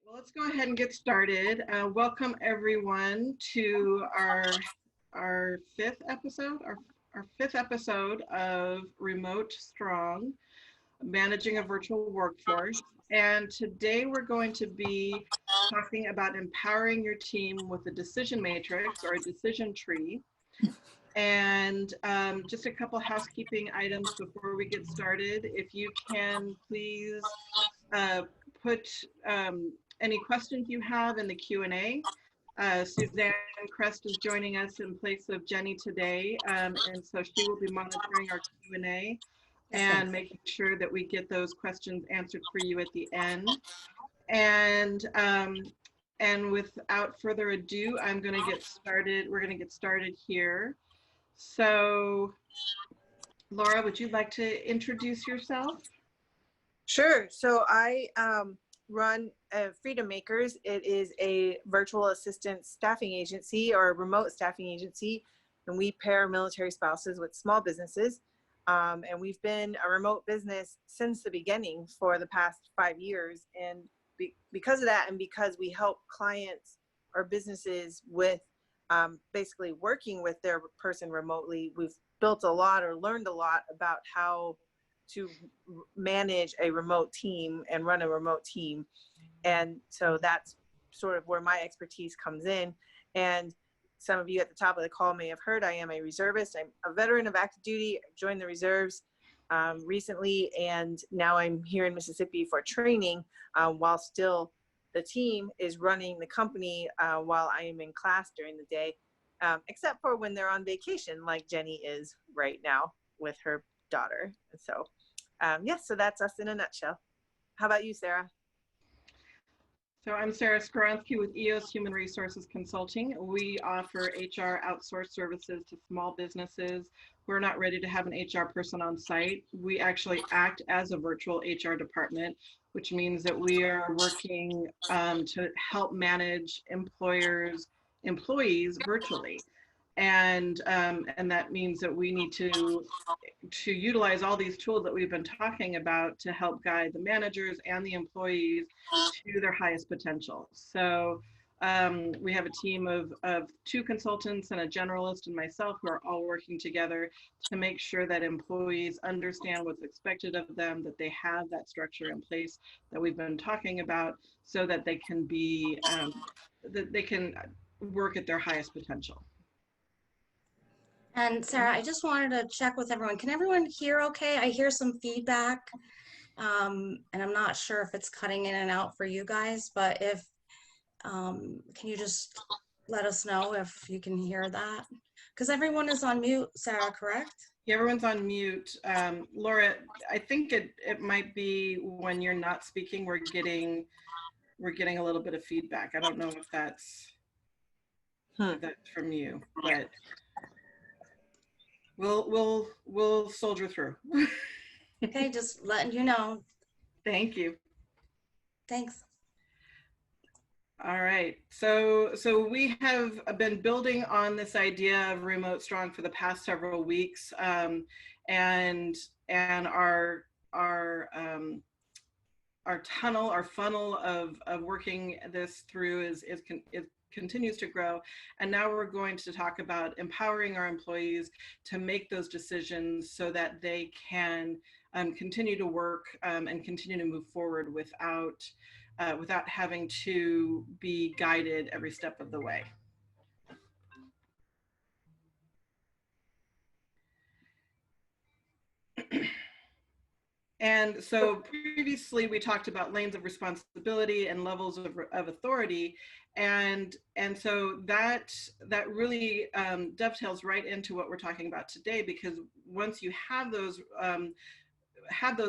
Well, let's go ahead and get started. Welcome everyone to our fifth episode, our fifth episode of Remote Strong, Managing a Virtual Workforce. And today we're going to be talking about empowering your team with a decision matrix or a decision tree. And just a couple housekeeping items before we get started. If you can please put any questions you have in the Q&A. Suzanne Crest is joining us in place of Jenny today, and so she will be monitoring our Q&A and making sure that we get those questions answered for you at the end. And without further ado, I'm going to get started. We're going to get started here. So, Laura, would you like to introduce yourself? Sure. So I run Freedom Makers. It is a virtual assistant staffing agency or a remote staffing agency, and we pair military spouses with small businesses. And we've been a remote business since the beginning for the past 5 years. And because of that, and because we help clients or businesses with basically working with their person remotely, we've built a lot or learned a lot about how to manage a remote team and run a remote team. And so that's sort of where my expertise comes in. And some of you at the top of the call may have heard I am a reservist. I'm a veteran of active duty. I joined the reserves recently, and now I'm here in Mississippi for training while still the team is running the company while I am in class during the day, except for when they're on vacation, like Jenny is right now with her daughter. So yes, so that's us in a nutshell. How about you, Sarah? So I'm Sarah Skoronsky with EOS Human Resources Consulting. We offer HR outsourced services to small businesses who are not ready to have an HR person on site. We actually act as a virtual HR department, which means that we are working to help manage employees virtually. And that means that we need to utilize all these tools that we've been talking about to help guide the managers and the employees to their highest potential. So we have a team of 2 consultants and a generalist and myself who are all working together to make sure that employees understand what's expected of them, that they have that structure in place that we've been talking about, so that they can be that they can work at their highest potential. And Sarah, I just wanted to check with everyone. Can everyone hear okay? I hear some feedback, and I'm not sure if it's cutting in and out for you guys, but if, can you just let us know if you can hear that? Because everyone is on mute, Sarah, correct? Yeah, everyone's on mute. Laura, I think it might be when you're not speaking, we're getting a little bit of feedback. I don't know if that's from you, but we'll soldier through. Okay, just letting you know. Thank you. Thanks. All right, so we have been building on this idea of Remote Strong for the past several weeks, and our tunnel, our funnel of working this through continues to grow. And now we're going to talk about empowering our employees to make those decisions so that they can continue to work and continue to move forward without having to be guided every step of the way. And so previously we talked about lanes of responsibility and levels of authority, and so that really dovetails right into what we're talking about today, because once you have those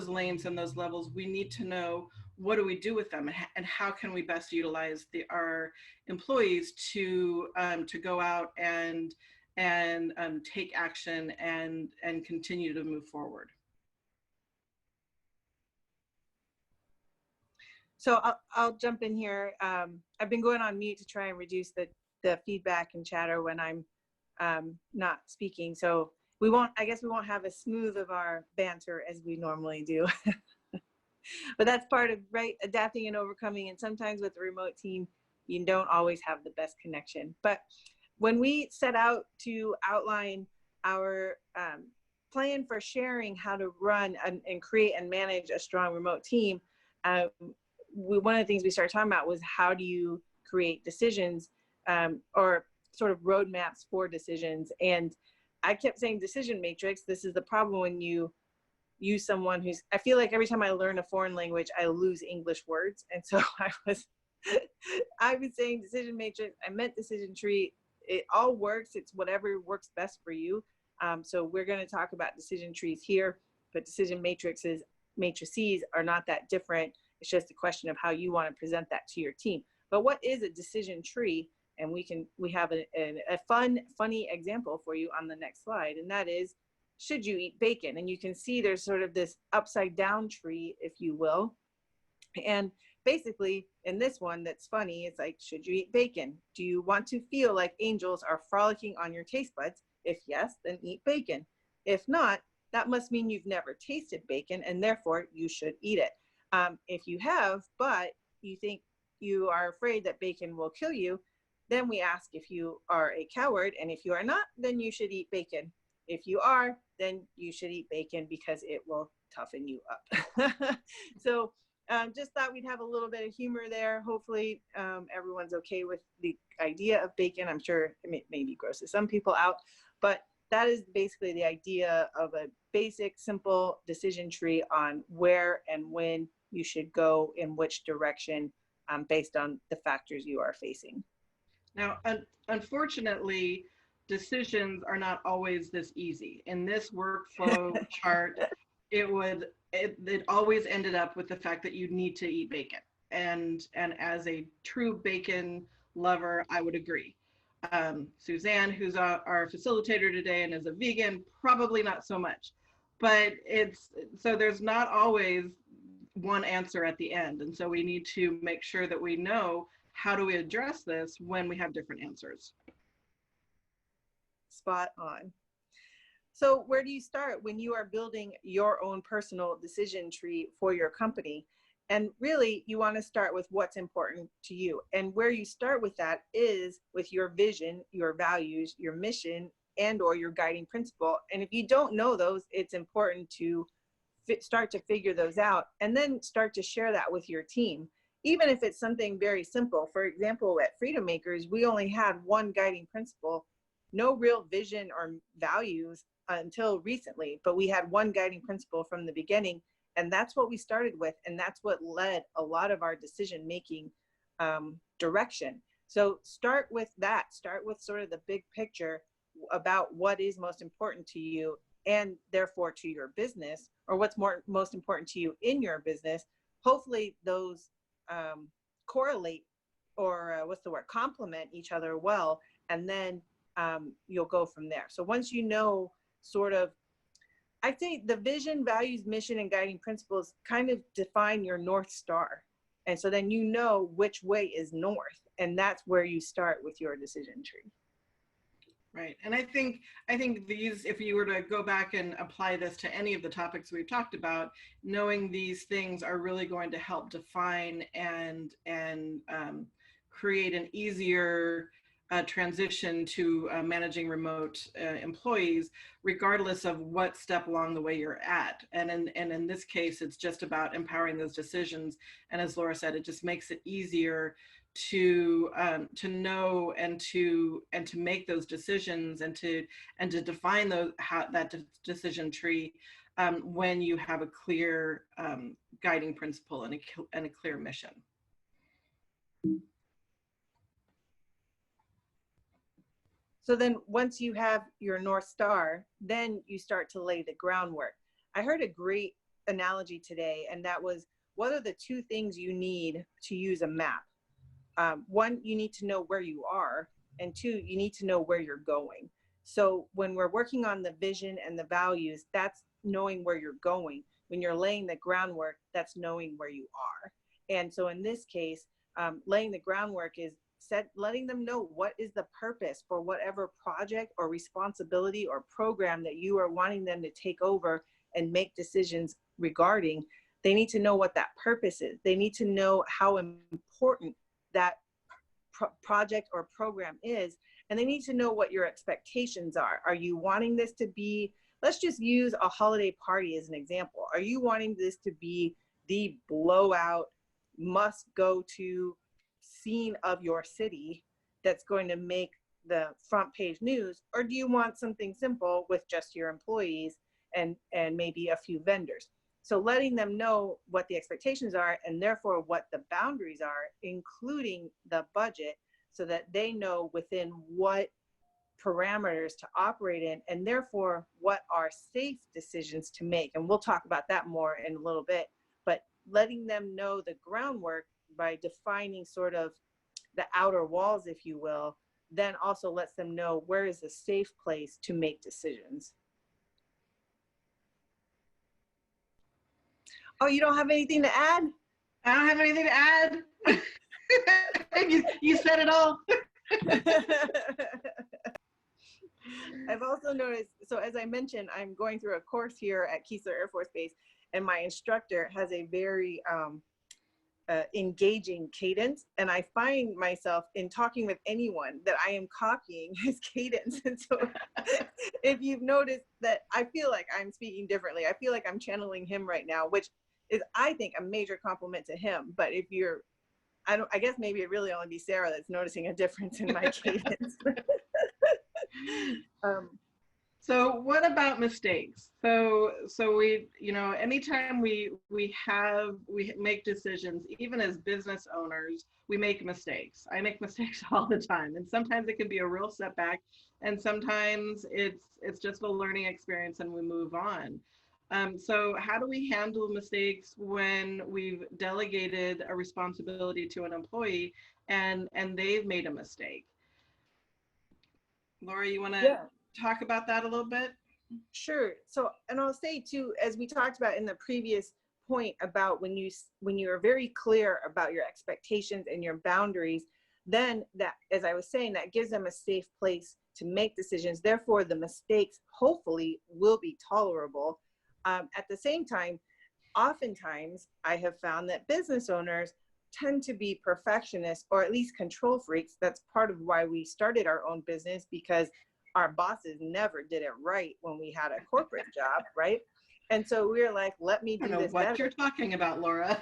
lanes and those levels, we need to know what do we do with them, and how can we best utilize our employees to go out and take action and continue to move forward. So I'll jump in here. I've been going on mute to try and reduce the feedback and chatter when I'm not speaking. So I guess we won't have as smooth of our banter as we normally do. But that's part of, right, adapting and overcoming. And sometimes with a remote team, you don't always have the best connection. But when we set out to outline our plan for sharing how to run and create and manage a strong remote team, one of the things we started talking about was how do you create decisions or sort of roadmaps for decisions. And I kept saying decision matrix. This is the problem when you use someone who's, I feel like every time I learn a foreign language, I lose English words. And so I was saying decision matrix, I meant decision tree. It all works. It's whatever works best for you. So we're going to talk about decision trees here, but decision matrices are not that different. It's just a question of how you want to present that to your team. But what is a decision tree? And we have a funny example for you on the next slide. And that is, should you eat bacon? And you can see there's sort of this upside down tree, if you will. And basically in this one that's funny, it's like, should you eat bacon? Do you want to feel like angels are frolicking on your taste buds? If yes, then eat bacon. If not, that must mean you've never tasted bacon and therefore you should eat it. If you have, but you think you are afraid that bacon will kill you, then we ask if you are a coward, and if you are not, then you should eat bacon. If you are, then you should eat bacon because it will toughen you up. So just thought we'd have a little bit of humor there. Hopefully everyone's okay with the idea of bacon. I'm sure it maybe grosses some people out, but that is basically the idea of a basic, simple decision tree on where and when you should go in which direction based on the factors you are facing. Now, unfortunately, decisions are not always this easy. In this workflow chart, it always ended up with the fact that you need to eat bacon. And as a true bacon lover, I would agree. Suzanne, who's our facilitator today and is a vegan, probably not so much. But so there's not always one answer at the end. And so we need to make sure that we know how do we address this when we have different answers. Spot on. So where do you start when you are building your own personal decision tree for your company? And really, you want to start with what's important to you. And where you start with that is with your vision, your values, your mission, and or your guiding principle. And if you don't know those, it's important to start to figure those out and then start to share that with your team. Even if it's something very simple. For example, at Freedom Makers, we only had one guiding principle, no real vision or values until recently, but we had one guiding principle from the beginning, and that's what we started with, and that's what led a lot of our decision-making direction. So start with that. Start with sort of the big picture about what is most important to you and therefore to your business, or what's most important to you in your business. Hopefully those correlate or complement each other well, and then you'll go from there. So once you know sort of, I'd say the vision, values, mission, and guiding principles kind of define your North Star. And so then you know which way is north, and that's where you start with your decision tree. Right. And I think these, if you were to go back and apply this to any of the topics we've talked about, knowing these things are really going to help define and create an easier transition to managing remote employees, regardless of what step along the way you're at. And in this case, it's just about empowering those decisions. And as Laura said, it just makes it easier to know and to make those decisions and to define that decision tree when you have a clear guiding principle and a clear mission. So then once you have your North Star, then you start to lay the groundwork. I heard a great analogy today, and that was, what are the two things you need to use a map? One, you need to know where you are, and two, you need to know where you're going. So when we're working on the vision and the values, that's knowing where you're going. When you're laying the groundwork, that's knowing where you are. And so in this case, laying the groundwork is letting them know what is the purpose for whatever project or responsibility or program that you are wanting them to take over and make decisions regarding. They need to know what that purpose is. They need to know how important that project or program is. And they need to know what your expectations are. Are you wanting this to be, let's just use a holiday party as an example. Are you wanting this to be the blowout, must go to scene of your city that's going to make the front page news? Or do you want something simple with just your employees and maybe a few vendors? So letting them know what the expectations are and therefore what the boundaries are, including the budget, so that they know within what parameters to operate in, and therefore what are safe decisions to make. And we'll talk about that more in a little bit, but letting them know the groundwork by defining sort of the outer walls, if you will, then also lets them know where is a safe place to make decisions. Oh, you don't have anything to add? I don't have anything to add. You said it all. I've also noticed, so as I mentioned, I'm going through a course here at Keesler Air Force Base, and my instructor has a very engaging cadence, and I find myself in talking with anyone that I am copying his cadence. And so if you've noticed that, I feel like I'm speaking differently. I feel like I'm channeling him right now, which is, I think, a major compliment to him. But if you're, I guess maybe it really only be Sarah that's noticing a difference in my cadence. So what about mistakes? So we, anytime we make decisions, even as business owners, we make mistakes. I make mistakes all the time, and sometimes it can be a real setback, and sometimes it's just a learning experience and we move on. So how do we handle mistakes when we've delegated a responsibility to an employee and they've made a mistake? Laura, you want to talk about that a little bit? Sure. So, and I'll say too, as we talked about in the previous point about when you are very clear about your expectations and your boundaries, then that, as I was saying, that gives them a safe place to make decisions. Therefore, the mistakes hopefully will be tolerable. At the same time, oftentimes I have found that business owners tend to be perfectionists, or at least control freaks. That's part of why we started our own business, because our bosses never did it right when we had a corporate job, right? And so we were like, let me do this what better. You're talking about, Laura.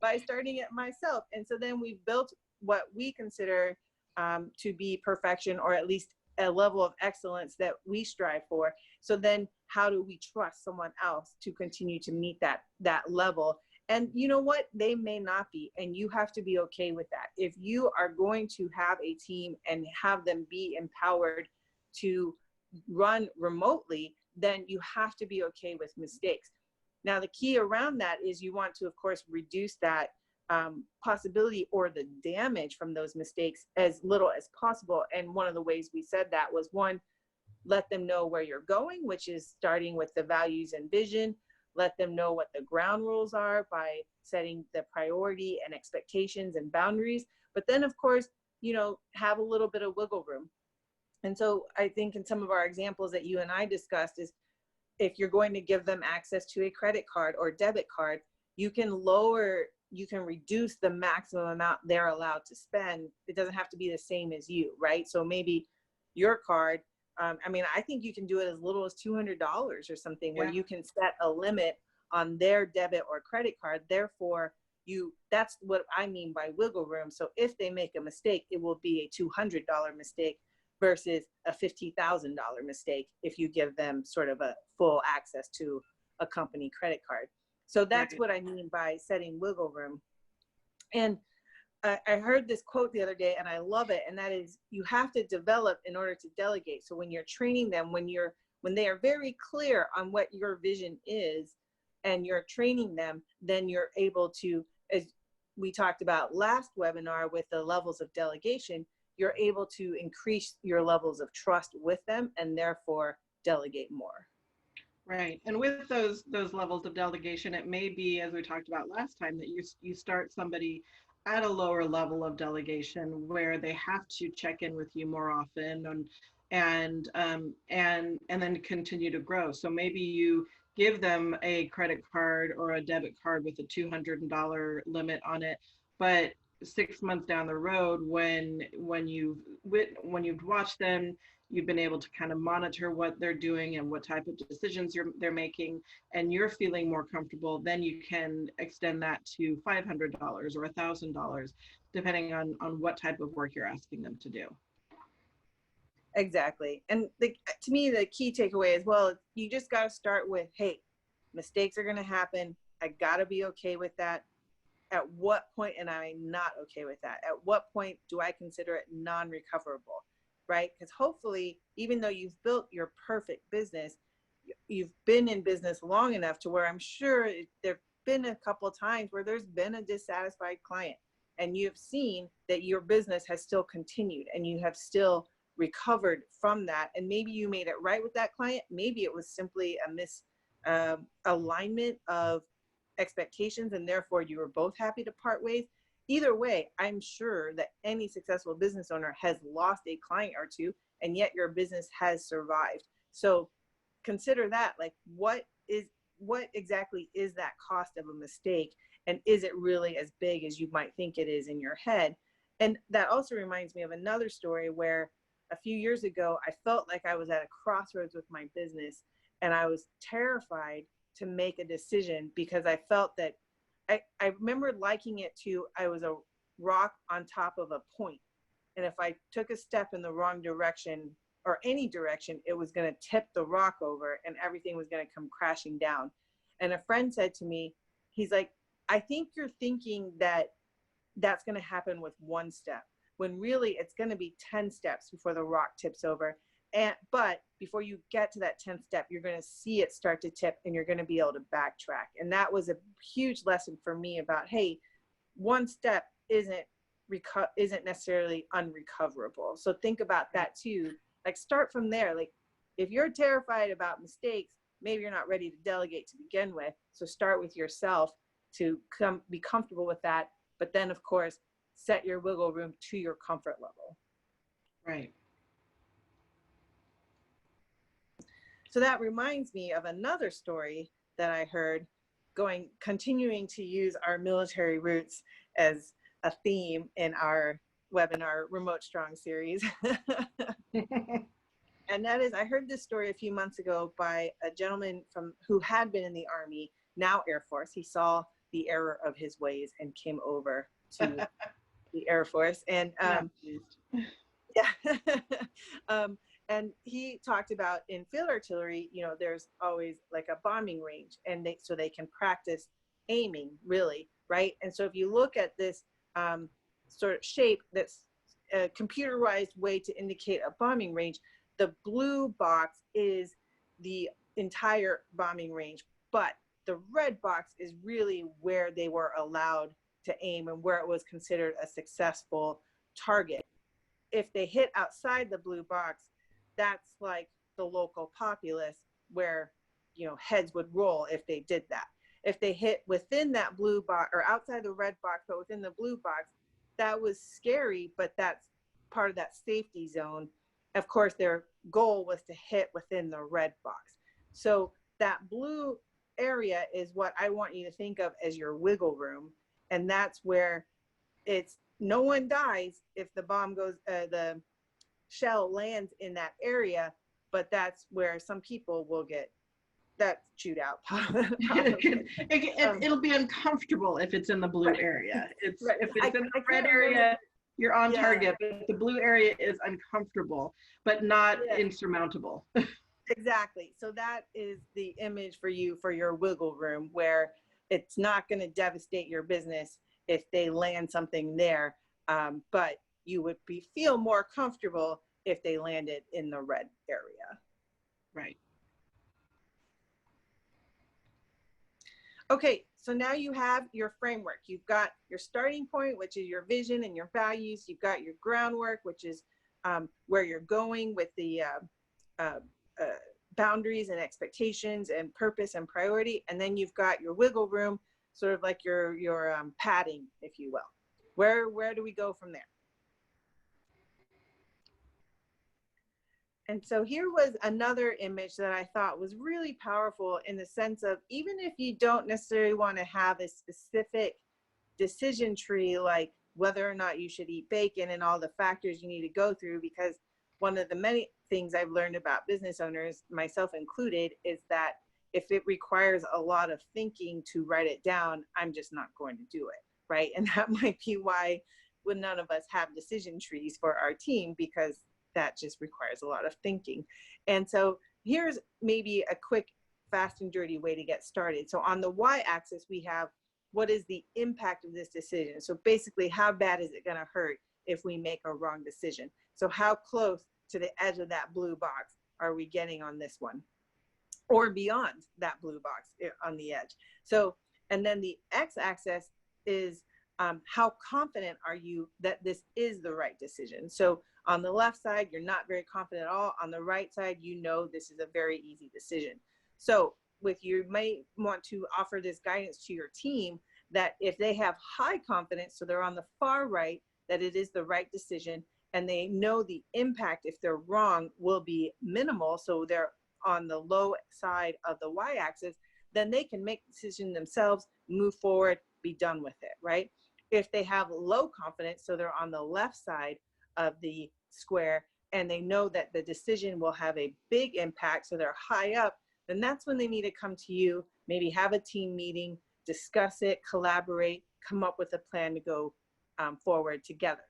By starting it myself. And so then we built what we consider to be perfection, or at least a level of excellence that we strive for. So then how do we trust someone else to continue to meet that level? And you know what? They may not be, and you have to be okay with that. If you are going to have a team and have them be empowered to run remotely, then you have to be okay with mistakes. Now, the key around that is you want to, of course, reduce that possibility or the damage from those mistakes as little as possible. And one of the ways we said that was, one, let them know where you're going, which is starting with the values and vision. Let them know what the ground rules are by setting the priority and expectations and boundaries. But then, of course, have a little bit of wiggle room. And so I think in some of our examples that you and I discussed is, if you're going to give them access to a credit card or debit card, you can reduce the maximum amount they're allowed to spend. It doesn't have to be the same as you, right? So maybe your card, I think you can do it as little as $200 or something, where you can set a limit on their debit or credit card. Therefore, that's what I mean by wiggle room. So if they make a mistake, it will be a $200 mistake versus a $50,000 mistake if you give them sort of a full access to a company credit card. So that's what I mean by setting wiggle room. And I heard this quote the other day, and I love it. And that is, you have to develop in order to delegate. So when you're training them, when they are very clear on what your vision is and you're training them, then you're able to, as we talked about last webinar with the levels of delegation, you're able to increase your levels of trust with them and therefore delegate more. Right. And with those levels of delegation, it may be, as we talked about last time, that you start somebody at a lower level of delegation where they have to check in with you more often and then continue to grow. So maybe you give them a credit card or a debit card with a $200 limit on it. But 6 months down the road, when you've watched them, you've been able to kind of monitor what they're doing and what type of decisions they're making, and you're feeling more comfortable, then you can extend that to $500 or $1,000, depending on what type of work you're asking them to do. Exactly. And to me, the key takeaway is, well, you just got to start with, hey, mistakes are going to happen. I got to be okay with that. At what point am I not okay with that? At what point do I consider it non-recoverable, right? Because hopefully, even though you've built your perfect business, you've been in business long enough to where I'm sure there've been a couple of times where there's been a dissatisfied client, and you've seen that your business has still continued and you have still recovered from that. And maybe you made it right with that client. Maybe it was simply a misalignment of expectations, and therefore you were both happy to part ways. Either way, I'm sure that any successful business owner has lost a client or two, and yet your business has survived. So consider that, like, what exactly is that cost of a mistake, and is it really as big as you might think it is in your head? And that also reminds me of another story where a few years ago I felt like I was at a crossroads with my business, and I was terrified to make a decision because I felt that I remember liking it to, I was a rock on top of a point, and if I took a step in the wrong direction or any direction, it was going to tip the rock over and everything was going to come crashing down. And a friend said to me, he's like, I think you're thinking that that's going to happen with one step, when really it's going to be 10 steps before the rock tips over. But before you get to that 10th step, you're going to see it start to tip, and you're going to be able to backtrack. And that was a huge lesson for me about, hey, one step isn't necessarily unrecoverable. So think about that too. Like, start from there. Like, if you're terrified about mistakes, maybe you're not ready to delegate to begin with. So start with yourself to be comfortable with that. But then, of course, set your wiggle room to your comfort level. Right. So that reminds me of another story that I heard, continuing to use our military roots as a theme in our webinar Remote Strong series. And that is, I heard this story a few months ago by a gentleman who had been in the Army, now Air Force. He saw the error of his ways and came over to the Air Force. And and he talked about, in field artillery, there's always like a bombing range, and so they can practice aiming, really, right? And so if you look at this sort of shape, that's a computerized way to indicate a bombing range, the blue box is the entire bombing range, but the red box is really where they were allowed to aim and where it was considered a successful target. If they hit outside the blue box, that's like the local populace, where heads would roll if they did that. If they hit within that blue box, or outside the red box but within the blue box, that was scary, but that's part of that safety zone. Of course, their goal was to hit within the red box. So that blue area is what I want you to think of as your wiggle room, and that's where no one dies if the bomb goes, the shell lands in that area, but that's where some people will get that chewed out. It'll be uncomfortable if it's in the blue area. Right. If it's in the red area, you're on target, but the blue area is uncomfortable, but not insurmountable. Exactly. So that is the image for you for your wiggle room, where it's not going to devastate your business if they land something there, but you would feel more comfortable if they landed in the red area. Right. Okay, so now you have your framework. You've got your starting point, which is your vision and your values. You've got your groundwork, which is where you're going with the boundaries and expectations and purpose and priority. And then you've got your wiggle room, sort of like your padding, if you will. Where do we go from there? And so here was another image that I thought was really powerful in the sense of, even if you don't necessarily want to have a specific decision tree, like whether or not you should eat bacon and all the factors you need to go through, because one of the many things I've learned about business owners, myself included, is that if it requires a lot of thinking to write it down, I'm just not going to do it, right? And that might be why when none of us have decision trees for our team, because that just requires a lot of thinking. And so here's maybe a quick, fast and dirty way to get started. So on the y-axis, we have what is the impact of this decision. So basically, how bad is it going to hurt if we make a wrong decision? So how close to the edge of that blue box are we getting on this one, or beyond that blue box on the edge? So, and then the x-axis is how confident are you that this is the right decision? So on the left side, you're not very confident at all. On the right side, you know this is a very easy decision. So you may want to offer this guidance to your team that if they have high confidence, so they're on the far right, that it is the right decision, and they know the impact if they're wrong will be minimal, so they're on the low side of the y-axis, then they can make the decision themselves, move forward, be done with it, right? If they have low confidence, so they're on the left side of the square, and they know that the decision will have a big impact, so they're high up, then that's when they need to come to you, maybe have a team meeting, discuss it, collaborate, come up with a plan to go forward together.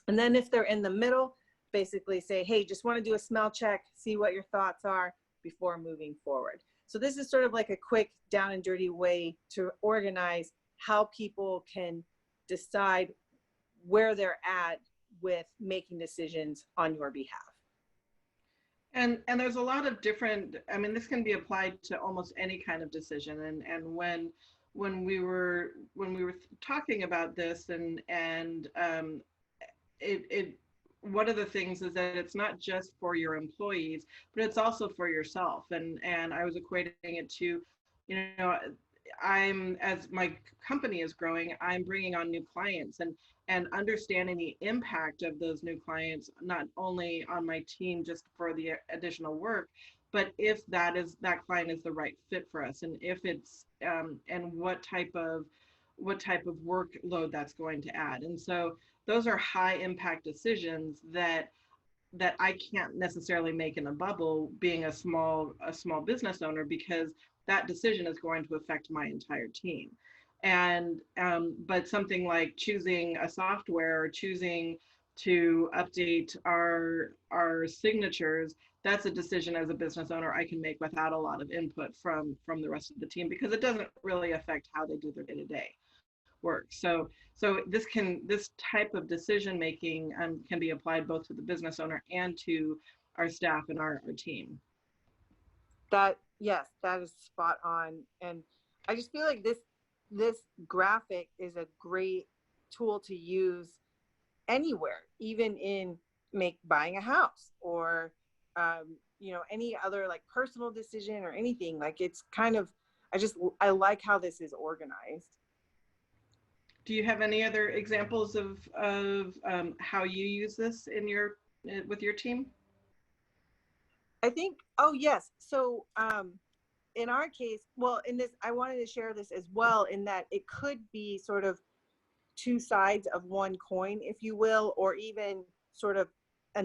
And then if they're in the middle, basically say, hey, just want to do a smell check, see what your thoughts are before moving forward. So this is sort of like a quick down and dirty way to organize how people can decide where they're at with making decisions on your behalf. And there's a lot of different, I mean, this can be applied to almost any kind of decision. And when we were talking about this, and one of the things is that it's not just for your employees, but it's also for yourself. And I was equating it to, you know, as my company is growing, I'm bringing on new clients, and understanding the impact of those new clients, not only on my team just for the additional work, but if that client is the right fit for us, and if it's and what type of workload that's going to add. And so those are high impact decisions that I can't necessarily make in a bubble, being a small business owner, because that decision is going to affect my entire team. And but something like choosing a software, or choosing to update our signatures, that's a decision as a business owner I can make without a lot of input from the rest of the team, because it doesn't really affect how they do their day-to-day work. So this type of decision making can be applied both to the business owner and to our staff and our team. Yes, that is spot on. And I just feel like this graphic is a great tool to use anywhere, even in buying a house, or you know, any other like personal decision or anything. Like, it's kind of, I like how this is organized. Do you have any other examples of how you use this with your team? I think, oh yes. So in our case, well, in this, I wanted to share this as well, in that it could be sort of two sides of one coin, if you will, or even sort of a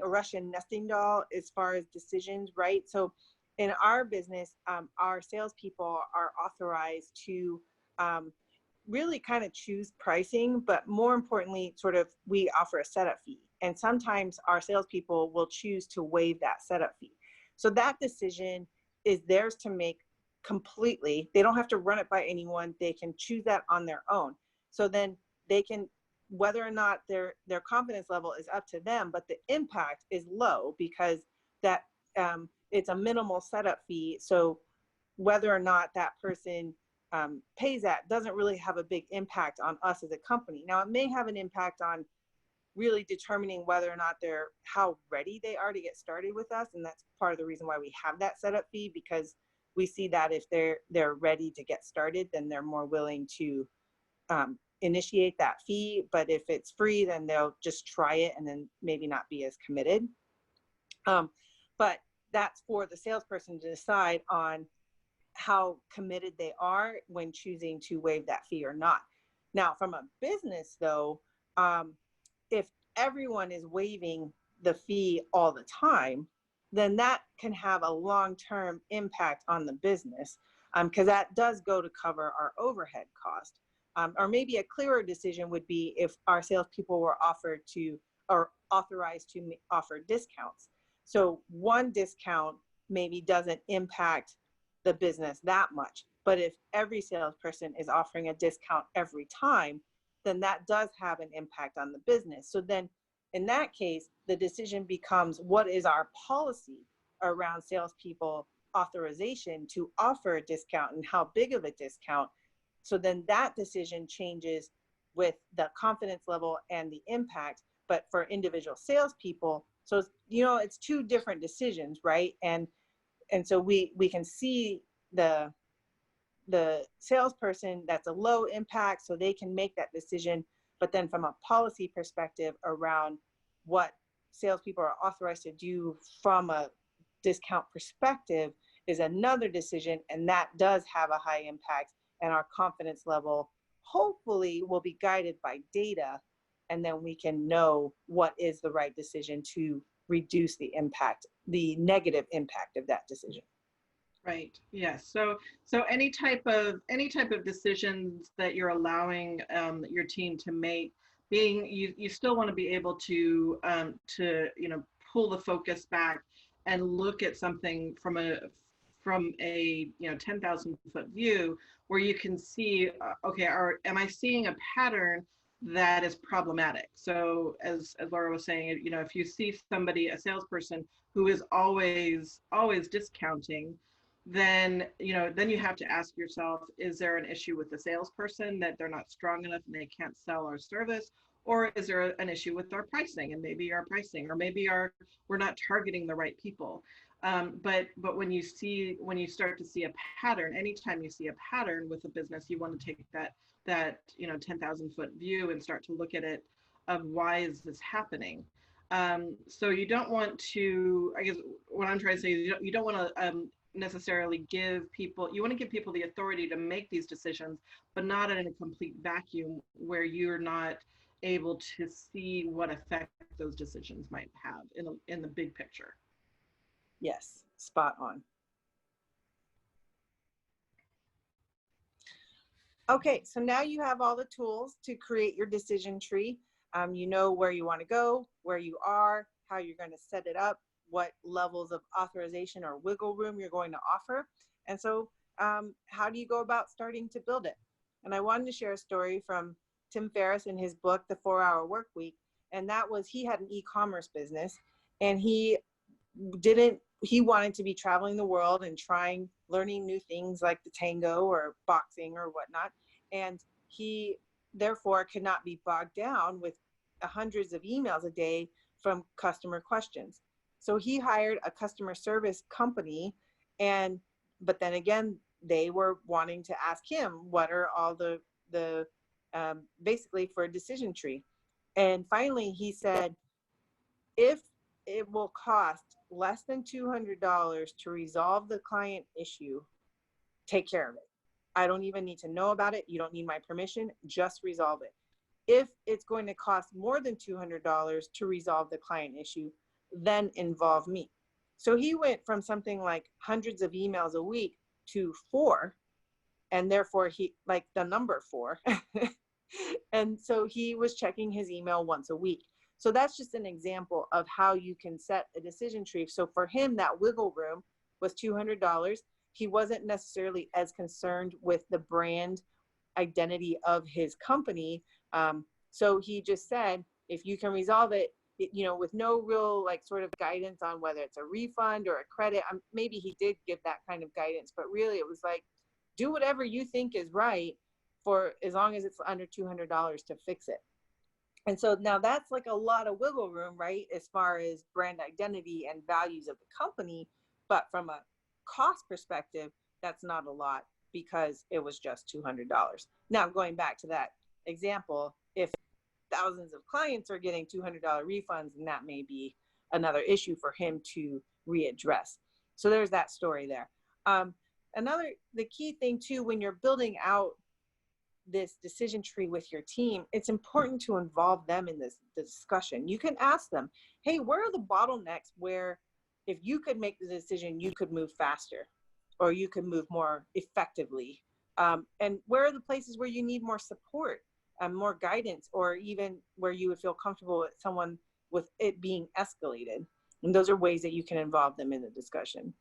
Russian nesting doll as far as decisions, right? So in our business, our salespeople are authorized to really kind of choose pricing, but more importantly, sort of, we offer a setup fee. And sometimes our salespeople will choose to waive that setup fee. So that decision is theirs to make completely. They don't have to run it by anyone. They can choose that on their own. So then they can, whether or not their confidence level is up to them, but the impact is low, because that it's a minimal setup fee. So whether or not that person pays that doesn't really have a big impact on us as a company. Now, it may have an impact on really determining whether or not how ready they are to get started with us. And that's part of the reason why we have that setup fee, because we see that if they're ready to get started, then they're more willing to initiate that fee. But if it's free, then they'll just try it and then maybe not be as committed. But that's for the salesperson to decide on how committed they are when choosing to waive that fee or not. Now, from a business though, if everyone is waiving the fee all the time, then that can have a long-term impact on the business, because that does go to cover our overhead cost. Or maybe a clearer decision would be if our salespeople were offered to or authorized to offer discounts. So one discount maybe doesn't impact the business that much. But if every salesperson is offering a discount every time, then that does have an impact on the business. So then in that case, the decision becomes, what is our policy around salespeople authorization to offer a discount and how big of a discount? So then that decision changes with the confidence level and the impact. But for individual salespeople, so it's two different decisions, right? And so we can see the salesperson, that's a low impact, so they can make that decision. But then from a policy perspective around what salespeople are authorized to do from a discount perspective is another decision, and that does have a high impact, and our confidence level hopefully will be guided by data, and then we can know what is the right decision to reduce the impact, the negative impact of that decision. Right. Yes. So any type of decisions that you're allowing your team to make, being you still want to be able to pull the focus back and look at something from a 10,000 foot view, where you can see okay, am I seeing a pattern that is problematic? So as Laura was saying, if you see a salesperson who is always discounting, then you have to ask yourself, is there an issue with the salesperson, that they're not strong enough and they can't sell our service? Or is there an issue with our pricing, and maybe our pricing, or maybe we're not targeting the right people? But when you start to see a pattern, anytime you see a pattern with a business, you want to take that 10,000 foot view and start to look at it of, why is this happening? So you don't want to, I guess what I'm trying to say is, you don't want to necessarily you want to give people the authority to make these decisions, but not in a complete vacuum where you're not able to see what effect those decisions might have in the big picture. Yes, spot on. Okay, so now you have all the tools to create your decision tree. You know where you want to go, where you are, how you're going to set it up, what levels of authorization or wiggle room you're going to offer. And so how do you go about starting to build it? And I wanted to share a story from Tim Ferriss in his book, The 4-Hour Work Week. And that was, he had an e-commerce business, and he wanted to be traveling the world and learning new things like the tango or boxing or whatnot. And he therefore could not be bogged down with hundreds of emails a day from customer questions. So he hired a customer service company, but then again, they were wanting to ask him, what are all the basically for a decision tree. And finally he said, if it will cost less than $200 to resolve the client issue, take care of it. I don't even need to know about it. You don't need my permission, just resolve it. If it's going to cost more than $200 to resolve the client issue, then involve me. So he went from something like hundreds of emails a week to 4, and therefore he, like the number 4. And so he was checking his email once a week. So that's just an example of how you can set a decision tree. So for him, that wiggle room was $200. He wasn't necessarily as concerned with the brand identity of his company. So he just said, if you can resolve it, with no real sort of guidance on whether it's a refund or a credit. Maybe he did give that kind of guidance, but really it was like, do whatever you think is right, for as long as it's under $200 to fix it. And so now that's a lot of wiggle room, right, as far as brand identity and values of the company. But from a cost perspective, that's not a lot, because it was just $200. Now, going back to that example, if thousands of clients are getting $200 refunds, and that may be another issue for him to readdress. So there's that story there. The key thing too, when you're building out this decision tree with your team, it's important to involve them in this discussion. You can ask them, hey, where are the bottlenecks where if you could make the decision, you could move faster or you could move more effectively? And where are the places where you need more support, more guidance, or even where you would feel comfortable with someone with it being escalated? And those are ways that you can involve them in the discussion.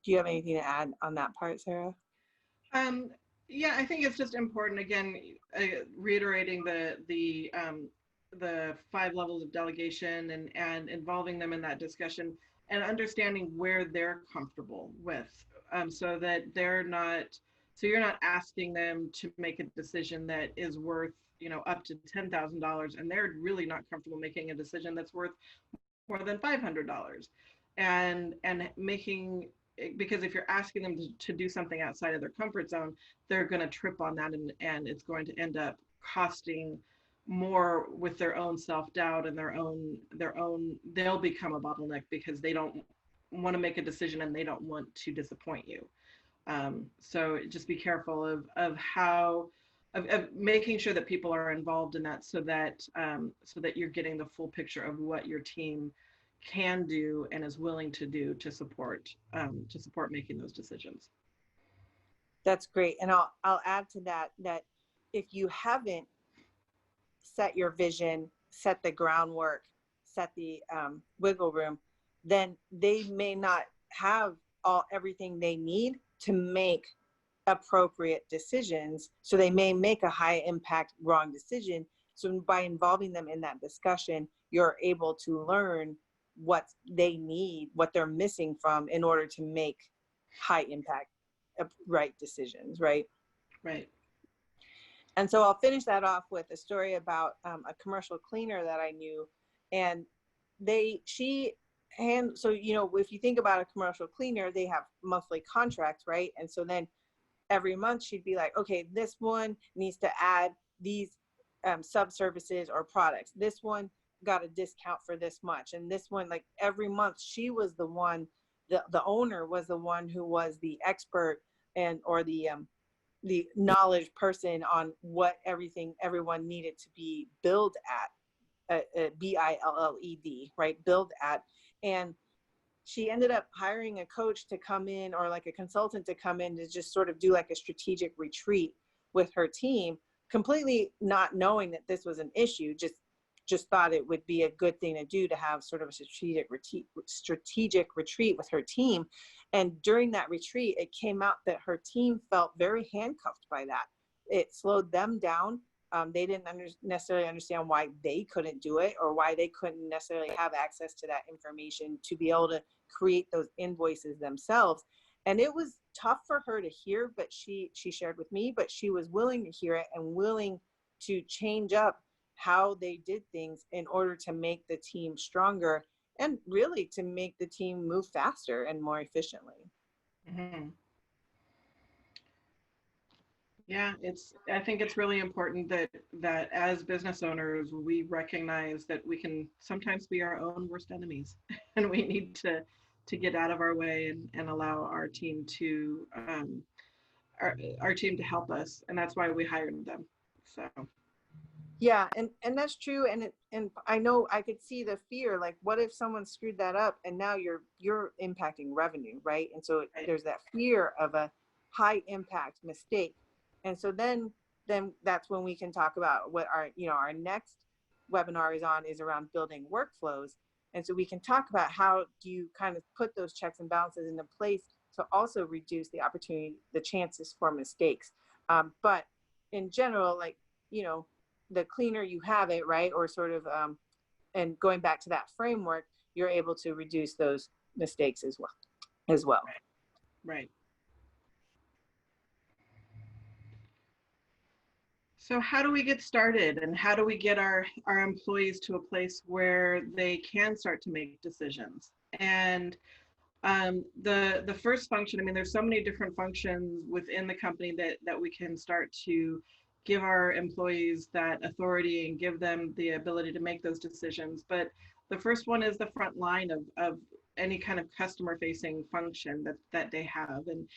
Do you have anything to add on that part, Sarah? Yeah, I think it's just important, again, reiterating the 5 levels of delegation and involving them in that discussion and understanding where they're comfortable with, so that you're not asking them to make a decision that is worth, up to $10,000, and they're really not comfortable making a decision that's worth more than $500, and making, because if you're asking them to do something outside of their comfort zone, they're going to trip on that, and it's going to end up costing more with their own self-doubt and they'll become a bottleneck because they don't want to make a decision and they don't want to disappoint you. So just be careful of how of making sure that people are involved in that, so that you're getting the full picture of what your team can do and is willing to do to support making those decisions. That's great. And I'll add to that if you haven't set your vision, set the groundwork, set the wiggle room, then they may not have everything they need to make appropriate decisions. So they may make a high impact wrong decision. So by involving them in that discussion, you're able to learn what they need, what they're missing from in order to make high impact right decisions, right? Right. And so I'll finish that off with a story about a commercial cleaner that I knew. And so, if you think about a commercial cleaner, they have monthly contracts, right? And so then every month she'd be like, okay, this one needs to add these sub-services or products. This one got a discount for this much. And this one, like every month, she was the one, the owner was the one who was the expert or the knowledge person on what everyone needed to be billed at, BILLED, right? Billed at. And she ended up hiring a coach to come in, or like a consultant to come in to just sort of do like a strategic retreat with her team, completely not knowing that this was an issue, just thought it would be a good thing to do, to have sort of a strategic retreat with her team. And during that retreat, it came out that her team felt very handcuffed by that. It slowed them down. They didn't necessarily understand why they couldn't do it, or why they couldn't necessarily have access to that information to be able to create those invoices themselves. And it was tough for her to hear, but she shared with me, but she was willing to hear it and willing to change up how they did things in order to make the team stronger and really to make the team move faster and more efficiently. Mm-hmm. Yeah, I think it's really important that as business owners, we recognize that we can sometimes be our own worst enemies, and we need to get out of our way and allow our team to our team to help us, and that's why we hired them. So. Yeah, and that's true, and I know I could see the fear, like what if someone screwed that up and now you're impacting revenue, right? And so there's that fear of a high impact mistake. And so then that's when we can talk about what our next webinar is around building workflows. And so we can talk about how do you kind of put those checks and balances into place to also reduce the chances for mistakes. But in general, like, the cleaner you have it, right? Or sort of, and going back to that framework, you're able to reduce those mistakes as well. Right. So how do we get started, and how do we get our employees to a place where they can start to make decisions? And the first function, I mean, there's so many different functions within the company that we can start to give our employees that authority and give them the ability to make those decisions. But the first one is the front line of any kind of customer facing function that they have, and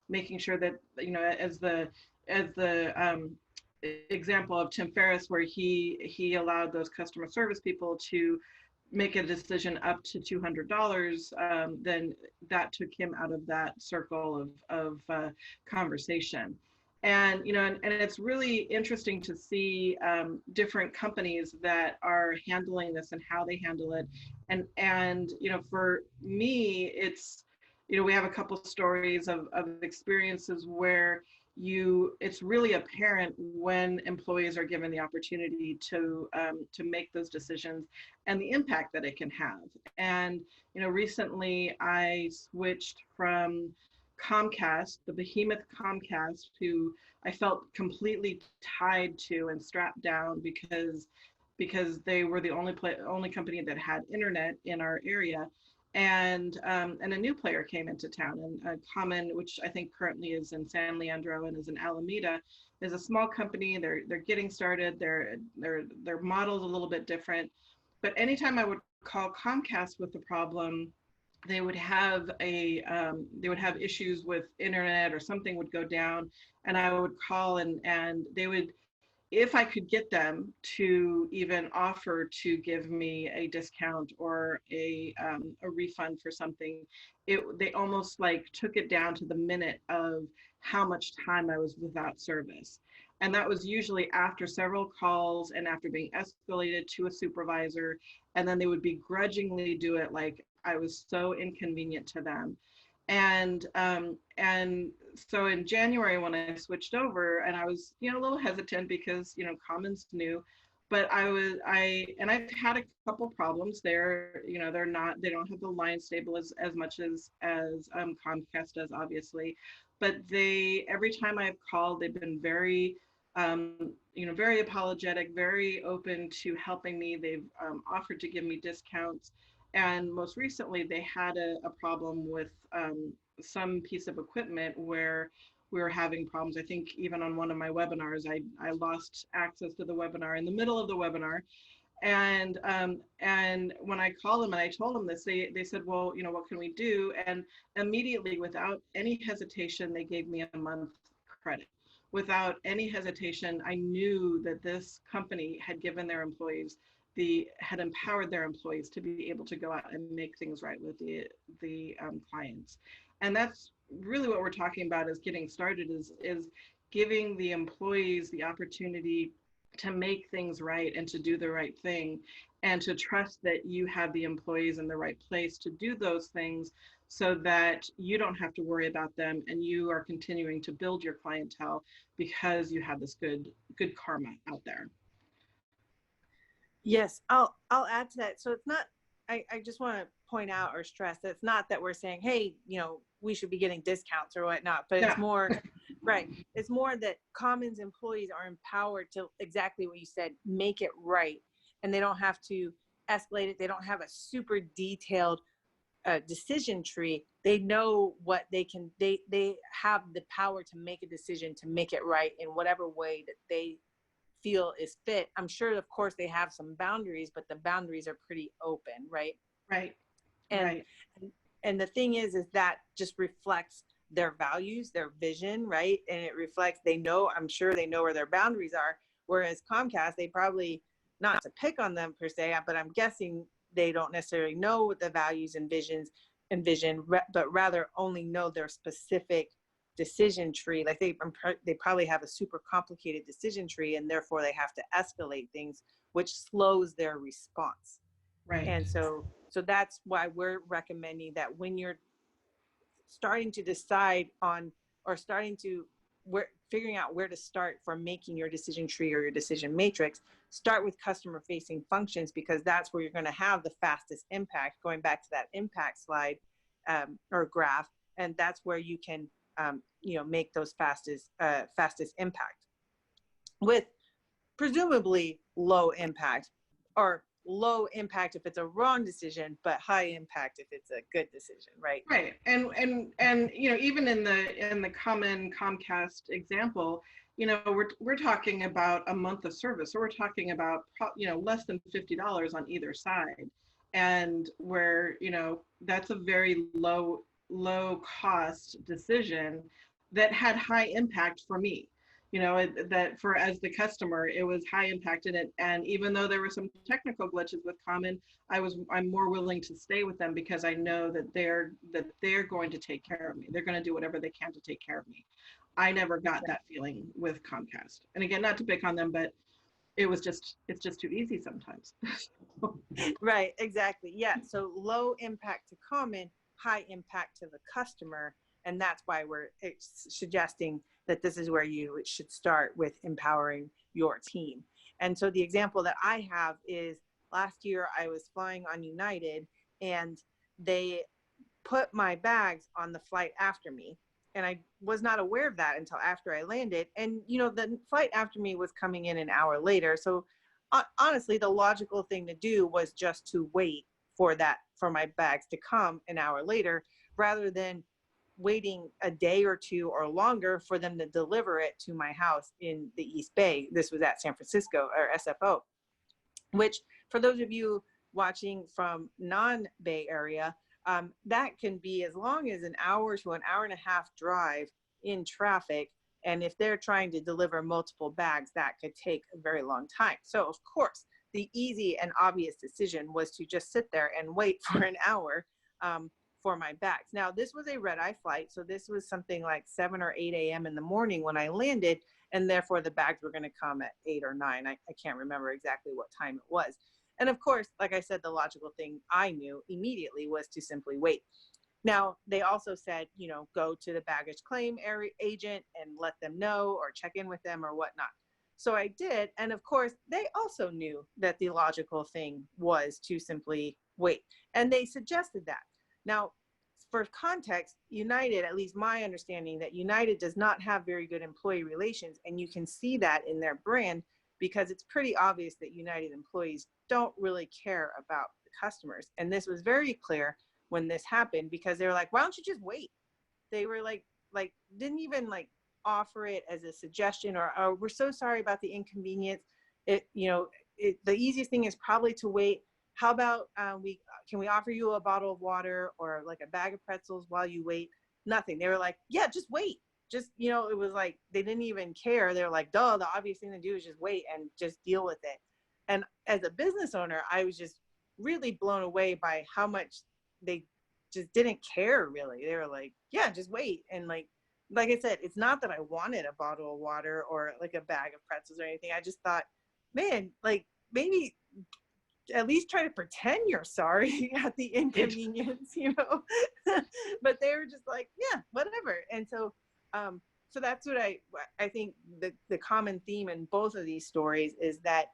making sure that, you know, as the example of Tim Ferriss, where he allowed those customer service people to make a decision up to $200, then that took him out of that circle of conversation. And you know, and it's really interesting to see different companies that are handling this and how they handle it. And you know, for me, it's, you know, we have a couple stories of experiences where it's really apparent when employees are given the opportunity to make those decisions and the impact that it can have. And you know, recently I switched from Comcast, the behemoth Comcast, who I felt completely tied to and strapped down because they were the only company that had internet in our area. And a new player came into town, and Common, which I think currently is in San Leandro and is in Alameda, is a small company. They're getting started. Their model's a little bit different. But anytime I would call Comcast with the problem, they would have issues with internet, or something would go down, and I would call, and they would, if I could get them to even offer to give me a discount or a refund for something, they almost like took it down to the minute of how much time I was without service. And that was usually after several calls and after being escalated to a supervisor. And then they would begrudgingly do it like I was so inconvenient to them. And so in January, when I switched over, and I was, you know, a little hesitant because, you know, Common's new, but I've had a couple problems there. You know, they don't have the line stable as much as Comcast does, obviously, but every time I've called, they've been very, you know, very apologetic, very open to helping me. They've offered to give me discounts. And most recently, they had a problem with some piece of equipment where we were having problems. I think even on one of my webinars, I lost access to the webinar in the middle of the webinar. And when I called them and I told them this, they said, well, you know, what can we do? And immediately, without any hesitation, they gave me a month credit. Without any hesitation, I knew that this company had given their employees had empowered their employees to be able to go out and make things right with the clients. And that's really what we're talking about, is getting started, is giving the employees the opportunity to make things right and to do the right thing, and to trust that you have the employees in the right place to do those things, so that you don't have to worry about them and you are continuing to build your clientele because you have this good karma out there. Yes, I'll add to that. So it's not, I just want to point out or stress that it's not that we're saying, hey, you know, we should be getting discounts or whatnot, but it's more, right. It's more that Commons employees are empowered to, exactly what you said, make it right. And they don't have to escalate it. They don't have a super detailed decision tree. They know what they can, they have the power to make a decision, to make it right in whatever way that they feel is fit. I'm sure, of course, they have some boundaries, but the boundaries are pretty open, right? Right. And right. and the thing is that just reflects their values, their vision, right? And it reflects, they know, I'm sure they know where their boundaries are. Whereas Comcast, they probably, not to pick on them per se, but I'm guessing they don't necessarily know what the values and vision, but rather only know their specific decision tree. Like they probably have a super complicated decision tree, and therefore they have to escalate things, which slows their response. Right. And so that's why we're recommending that when you're starting to decide on, or figuring out where to start for making your decision tree or your decision matrix, start with customer facing functions, because that's where you're going to have the fastest impact, going back to that impact slide or graph. And that's where you can you know, make those fastest impact, with presumably low impact, or low impact if it's a wrong decision, but high impact if it's a good decision, right? Right. And you know, even in the Common Comcast example, we're talking about a month of service, so we're talking about less than $50 on either side, and where that's a very low cost decision that had high impact for me. That for as the customer, it was high impact in it, and even though there were some technical glitches with Common, I'm more willing to stay with them because I know that they're going to take care of me. They're going to do whatever they can to take care of me. I never got that feeling with Comcast. And again, not to pick on them, but it's just too easy sometimes. Right, exactly. Yeah. So low impact to Common, high impact to the customer. And that's why we're suggesting that this is where you should start with empowering your team. And so the example that I have is last year I was flying on United and they put my bags on the flight after me. And I was not aware of that until after I landed. And, the flight after me was coming in an hour later. So honestly, the logical thing to do was just to wait for my bags to come an hour later, rather than waiting a day or two or longer for them to deliver it to my house in the East Bay. This was at San Francisco or SFO, which for those of you watching from non-Bay Area, that can be as long as an hour to an hour and a half drive in traffic. And if they're trying to deliver multiple bags, that could take a very long time. So of course, the easy and obvious decision was to just sit there and wait for an hour for my bags. Now, this was a red-eye flight, so this was something like 7 or 8 a.m. in the morning when I landed, and therefore the bags were going to come at 8 or 9. I can't remember exactly what time it was. And of course, like I said, the logical thing I knew immediately was to simply wait. Now, they also said, go to the baggage claim agent and let them know or check in with them or whatnot. So I did. And of course, they also knew that the logical thing was to simply wait. And they suggested that. Now, for context, United, at least my understanding, that United does not have very good employee relations. And you can see that in their brand because it's pretty obvious that United employees don't really care about the customers. And this was very clear when this happened because they were like, why don't you just wait? They were like didn't even offer it as a suggestion or, oh, we're so sorry about the inconvenience. The easiest thing is probably to wait. How about can we offer you a bottle of water or like a bag of pretzels while you wait? Nothing. They were like, yeah, just wait. Just, it was like, they didn't even care. They were like, duh, the obvious thing to do is just wait and just deal with it. And as a business owner, I was just really blown away by how much they just didn't care really. They were like, yeah, just wait. And like I said, it's not that I wanted a bottle of water or like a bag of pretzels or anything. I just thought, man, like maybe at least try to pretend you're sorry at the inconvenience, but they were just like, yeah, whatever. And so, so that's what I think the common theme in both of these stories is that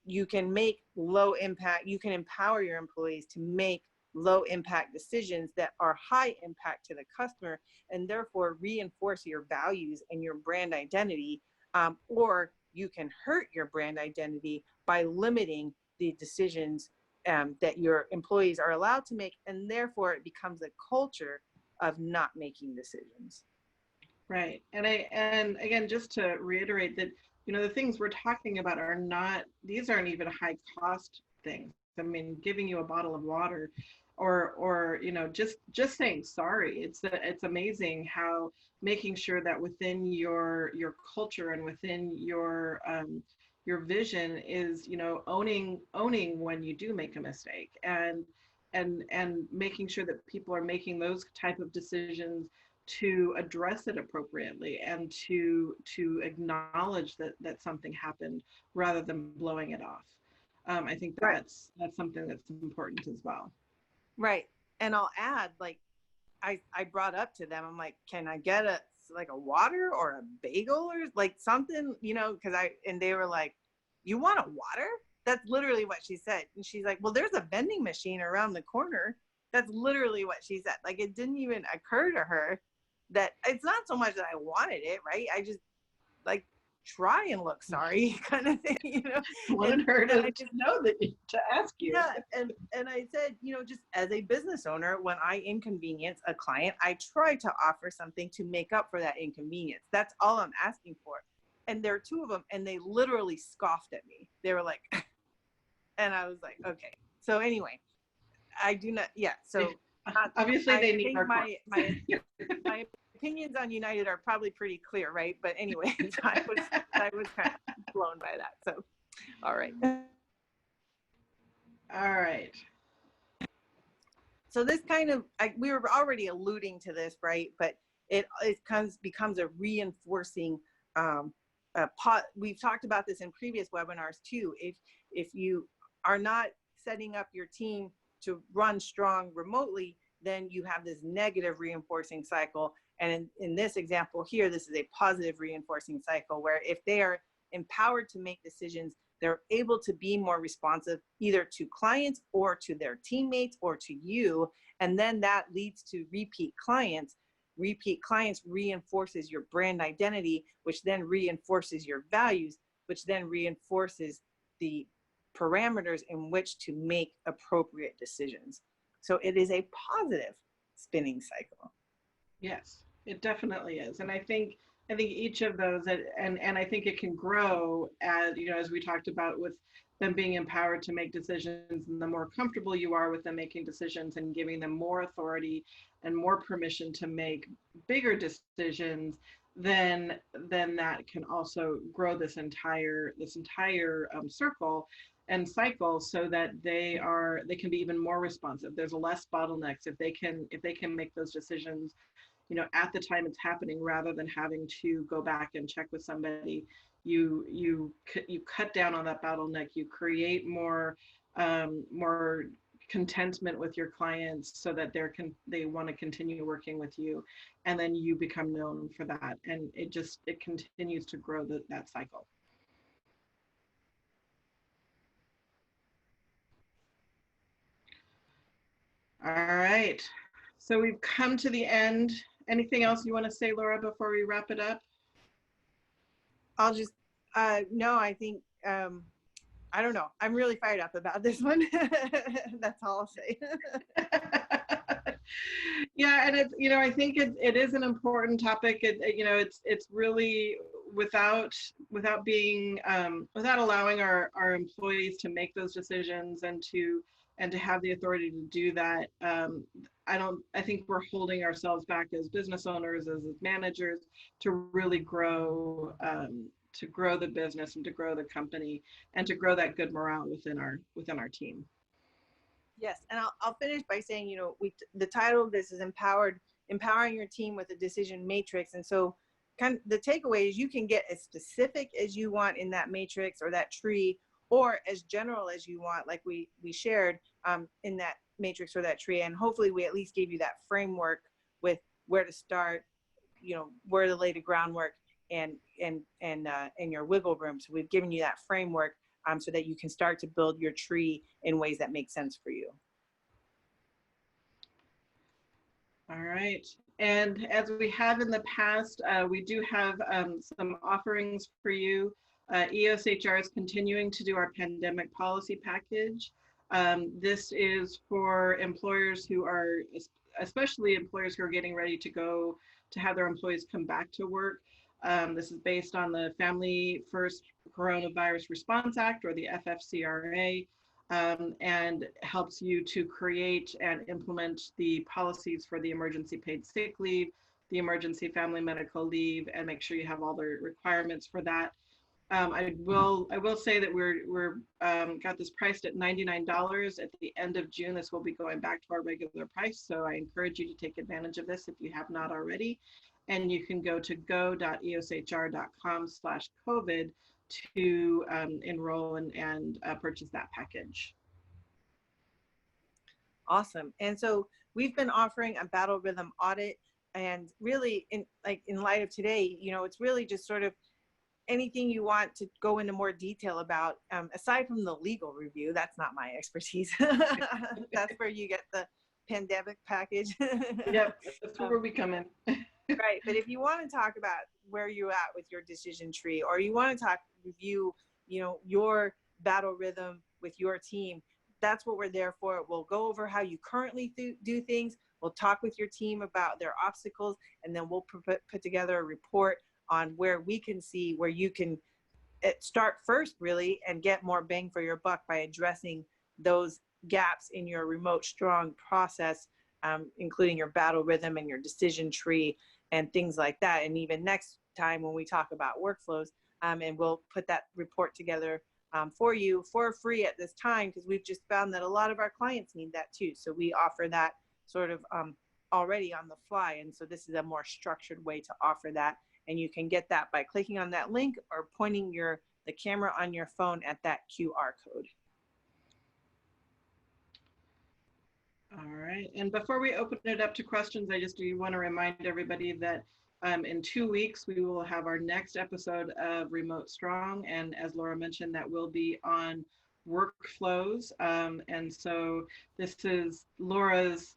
you can make low impact, you can empower your employees to make low impact decisions that are high impact to the customer and therefore reinforce your values and your brand identity, or you can hurt your brand identity by limiting the decisions that your employees are allowed to make, and therefore it becomes a culture of not making decisions. Right. And again, just to reiterate that, the things we're talking about these aren't even high cost things. I mean, giving you a bottle of water or just saying sorry. It's amazing how making sure that within your culture and within your vision is, owning when you do make a mistake and making sure that people are making those type of decisions to address it appropriately and to acknowledge that something happened rather than blowing it off. I think that's something that's important as well. Right. And I'll add, I brought up to them, I'm like, can I get a water or a bagel or like something, and they were like, you want a water? That's literally what she said. And she's like, well, there's a vending machine around the corner. That's literally what she said. Like, it didn't even occur to her that it's not so much that I wanted it, right? I just try and look sorry kind of thing, you know. I wanted her And I to know that, to ask you. yeah, and I said, you know, just as a business owner, when I inconvenience a client, I try to offer something to make up for that inconvenience. That's all I'm asking for. And there are two of them, and they literally scoffed at me. They were like, and I was like, okay. So anyway, I do not, yeah. So obviously they need our my opinions on United are probably pretty clear, right? But anyways, I was kind of blown by that. So, all right. All right. So this kind of, we were already alluding to this, right? But it becomes a reinforcing. We've talked about this in previous webinars too. If you are not setting up your team to run strong remotely, then you have this negative reinforcing cycle. And in this example here, this is a positive reinforcing cycle where if they are empowered to make decisions, they're able to be more responsive either to clients or to their teammates or to you. And then that leads to repeat clients. Repeat clients reinforces your brand identity, which then reinforces your values, which then reinforces the parameters in which to make appropriate decisions. So it is a positive spinning cycle. Yes, it definitely is. And I think each of those, and I think it can grow as, you know, as we talked about with them being empowered to make decisions, and the more comfortable you are with them making decisions and giving them more authority and more permission to make bigger decisions, then that can also grow this entire circle and cycle, so that they can be even more responsive. There's less bottlenecks if they can make those decisions, you know, at the time it's happening, rather than having to go back and check with somebody. You cut down on that bottleneck. You create more contentment with your clients, so that they want to continue working with you, and then you become known for that, and it continues to grow that cycle. All right, so we've come to the end. Anything else you want to say, Laura, before we wrap it up? I'll just, no, I think, I don't know. I'm really fired up about this one. That's all I'll say. Yeah, and it's, you know, I think it is an important topic. You know, it's really without being without allowing our employees to make those decisions and to have the authority to do that. I think we're holding ourselves back as business owners, as managers, to really grow the business and to grow the company and to grow that good morale within our team. Yes, and I'll finish by saying, you know, the title of this is empowering your team with a decision matrix. And so kind of the takeaway is you can get as specific as you want in that matrix or that tree, or as general as you want, like we shared in that matrix or that tree. And hopefully we at least gave you that framework with where to start, you know, where to lay the groundwork and your wiggle room. So we've given you that framework so that you can start to build your tree in ways that make sense for you. All right. And as we have in the past, we do have some offerings for you. EOS HR is continuing to do our pandemic policy package. This is for employers who are, especially employers who are getting ready to have their employees come back to work. This is based on the Family First Coronavirus Response Act, or the FFCRA, and helps you to create and implement the policies for the emergency paid sick leave, the emergency family medical leave, and make sure you have all the requirements for that. I will say that we're got this priced at $99. At the end of June, this will be going back to our regular price. So I encourage you to take advantage of this if you have not already. And you can go to go.eoshr.com/COVID to enroll and purchase that package. Awesome. And so we've been offering a battle rhythm audit, and really in light of today, you know, it's really just sort of anything you want to go into more detail about, aside from the legal review. That's not my expertise. That's where you get the pandemic package. Yep, that's where we come in. Right. But if you want to talk about where you're at with your decision tree, or you want to review, your battle rhythm with your team, that's what we're there for. We'll go over how you currently do things. We'll talk with your team about their obstacles, and then we'll put together a report on where we can see where you can start first, really, and get more bang for your buck by addressing those gaps in your remote strong process, including your battle rhythm and your decision tree and things like that. And even next time when we talk about workflows, and we'll put that report together for you for free at this time, because we've just found that a lot of our clients need that too. So we offer that sort of already on the fly. And so this is a more structured way to offer that. And you can get that by clicking on that link or pointing the camera on your phone at that QR code. All right. And before we open it up to questions, I just do want to remind everybody that in 2 weeks, we will have our next episode of Remote Strong. And as Laura mentioned, that will be on workflows. And so this is Laura's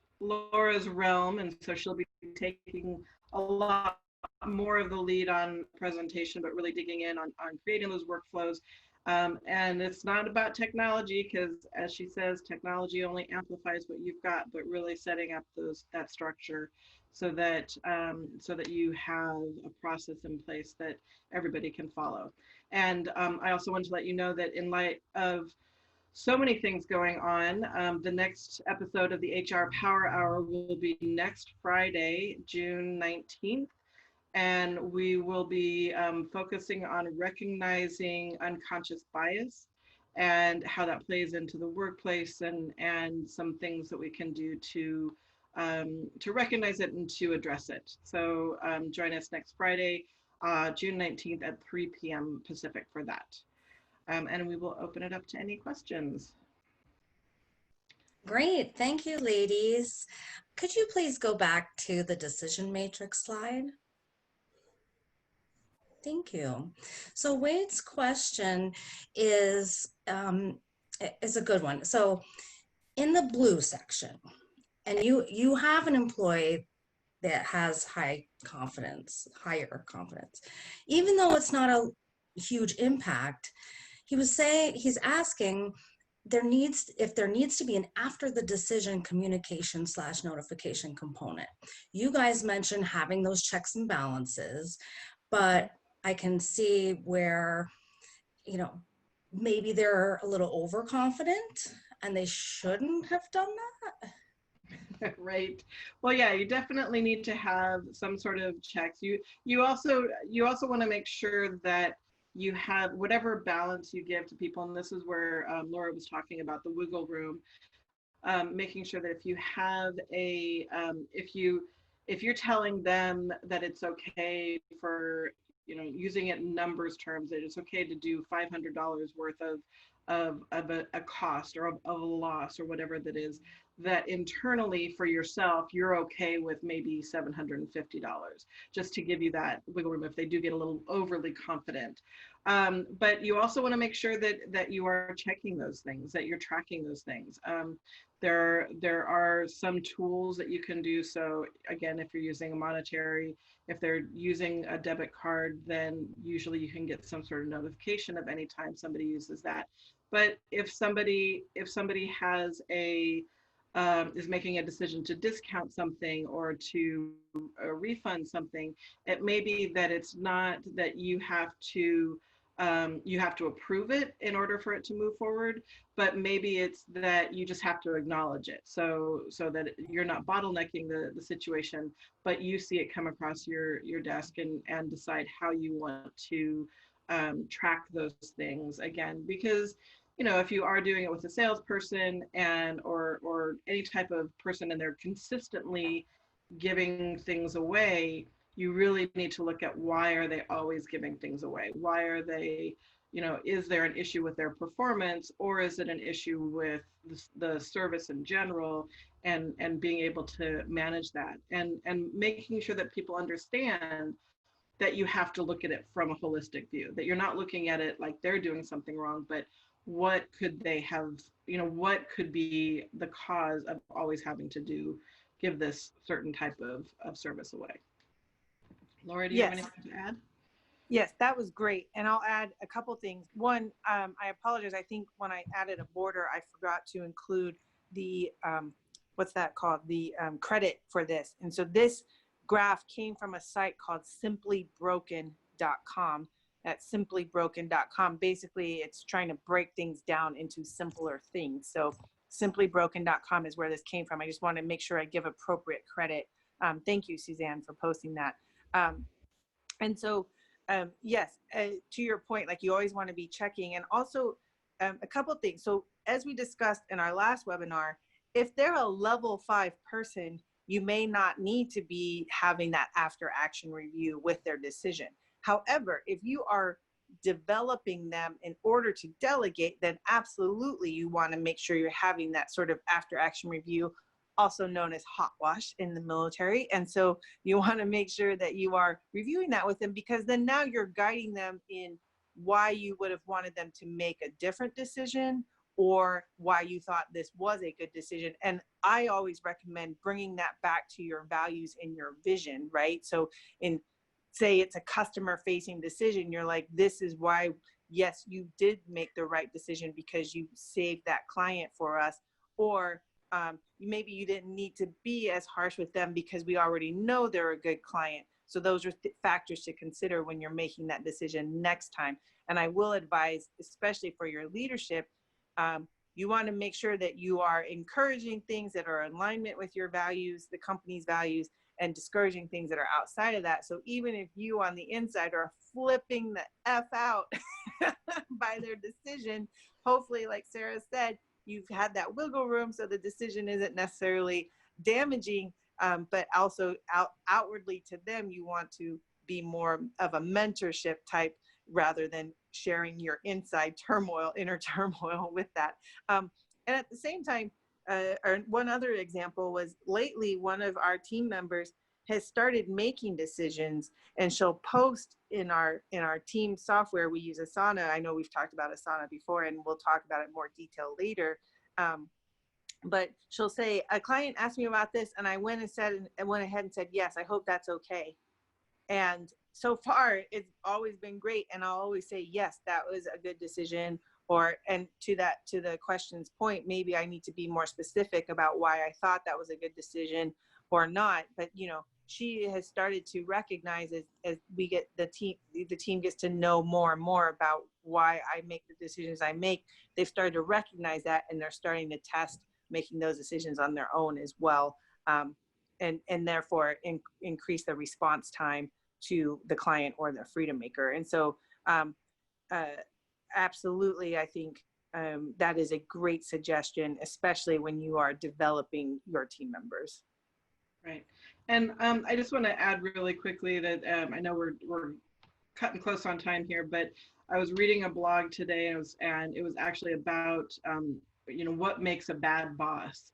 realm. And so she'll be taking a lot more of the lead on presentation, but really digging in on creating those workflows. And it's not about technology, because as she says, technology only amplifies what you've got, but really setting up that structure so that you have a process in place that everybody can follow. And I also want to let you know that in light of so many things going on, the next episode of the HR Power Hour will be next Friday, June 19th. And we will be focusing on recognizing unconscious bias and how that plays into the workplace, and some things that we can do to recognize it and to address it. So join us next Friday, June 19th at 3 p.m. Pacific for that. And we will open it up to any questions. Great, thank you, ladies. Could you please go back to the decision matrix slide? Thank you. So Wade's question is a good one. So in the blue section, and you have an employee that has higher confidence, even though it's not a huge impact, he's asking if there needs to be an after the decision communication / notification component. You guys mentioned having those checks and balances, but I can see where, maybe they're a little overconfident and they shouldn't have done that. Right. Well, yeah, you definitely need to have some sort of checks. You also want to make sure that you have whatever balance you give to people, and this is where Laura was talking about the wiggle room, making sure that if you have if you're telling them that it's okay for, using it in numbers terms, that it's okay to do $500 worth of a cost or of a loss or whatever that is, that internally for yourself, you're okay with maybe $750, just to give you that wiggle room if they do get a little overly confident. But you also want to make sure that you are checking those things, that you're tracking those things. There are some tools that you can do. So again, if you're using a monetary, if they're using a debit card, then usually you can get some sort of notification of any time somebody uses that. But if somebody has is making a decision to discount something or to refund something, it may be that it's not that you have to approve it in order for it to move forward, but maybe it's that you just have to acknowledge it, so that you're not bottlenecking the situation, but you see it come across your desk and decide how you want to track those things again. Because if you are doing it with a salesperson or any type of person and they're consistently giving things away, you really need to look at why are they always giving things away? Why are they, is there an issue with their performance, or is it an issue with the service in general, and being able to manage that and making sure that people understand that you have to look at it from a holistic view, that you're not looking at it like they're doing something wrong, but what could they have, what could be the cause of always having to give this certain type of service away. Laura, do you have Yes. anything to add? Yes, that was great. And I'll add a couple things. One, I apologize. I think when I added a border, I forgot to include the, what's that called? The credit for this. And so this graph came from a site called simplybroken.com. At simplybroken.com, basically it's trying to break things down into simpler things. So simplybroken.com is where this came from. I just want to make sure I give appropriate credit. Thank you, Suzanne, for posting that. And so, yes, to your point, like you always want to be checking, and also a couple of things. So as we discussed in our last webinar, if they're a level 5 person, you may not need to be having that after action review with their decision. However, if you are developing them in order to delegate, then absolutely you want to make sure you're having that sort of after action review, also known as hot wash in the military. And so you want to make sure that you are reviewing that with them, because then now you're guiding them in why you would have wanted them to make a different decision, or why you thought this was a good decision. And I always recommend bringing that back to your values and your vision, right? So in, say it's a customer facing decision, you're like, this is why, yes, you did make the right decision because you saved that client for us. Or maybe you didn't need to be as harsh with them because we already know they're a good client. So those are factors to consider when you're making that decision next time. And I will advise, especially for your leadership, you want to make sure that you are encouraging things that are in alignment with your values, the company's values, and discouraging things that are outside of that. So even if you on the inside are flipping the F out by their decision, hopefully, like Sarah said, you've had that wiggle room so the decision isn't necessarily damaging, but also outwardly to them, you want to be more of a mentorship type rather than sharing your inside turmoil, inner turmoil with that. And at the same time, or one other example was lately, one of our team members has started making decisions, and she'll post in our team software. We use Asana. I know we've talked about Asana before, and we'll talk about it in more detail later. But she'll say, a client asked me about this, and I went ahead and said, yes, I hope that's okay. And so far, it's always been great. And I'll always say, yes, that was a good decision. Or, and to the question's point, maybe I need to be more specific about why I thought that was a good decision or not. But, you know, she has started to recognize as we get the team gets to know more and more about why I make the decisions I make. They've started to recognize that, and they're starting to test making those decisions on their own as well. And therefore increase the response time to the client or the freedom maker. And so absolutely, I think that is a great suggestion, especially when you are developing your team members. Right. And I just want to add really quickly that I know we're cutting close on time here, but I was reading a blog today, and it was actually about you know, what makes a bad boss,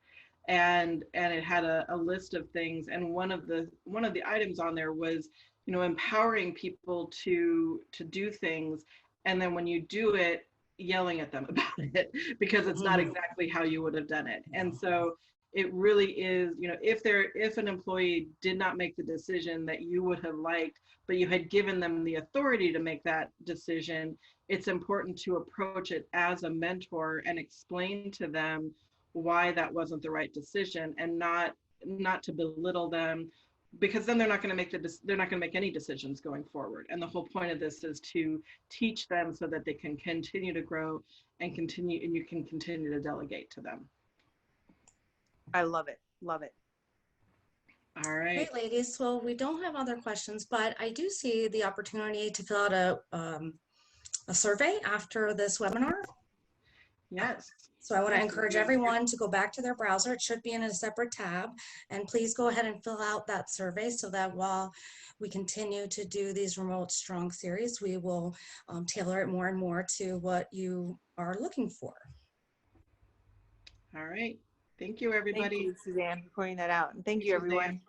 and it had a list of things, and one of the items on there was, you know, empowering people to do things, and then when you do it, yelling at them about it because it's not exactly how you would have done it. And so it really is, you know, if an employee did not make the decision that you would have liked, but you had given them the authority to make that decision, it's important to approach it as a mentor and explain to them why that wasn't the right decision, and not to belittle them, because then they're not going to make any decisions going forward. And the whole point of this is to teach them so that they can continue to grow and you can continue to delegate to them. I love it. Love it. All right. Great, ladies. Well, we don't have other questions, but I do see the opportunity to fill out a survey after this webinar. Yes. So I want to encourage everyone to go back to their browser. It should be in a separate tab, and please go ahead and fill out that survey so that while we continue to do these remote strong series, we will tailor it more and more to what you are looking for. All right. Thank you, everybody. Thank you, Suzanne, for pointing that out. And thank you, everyone.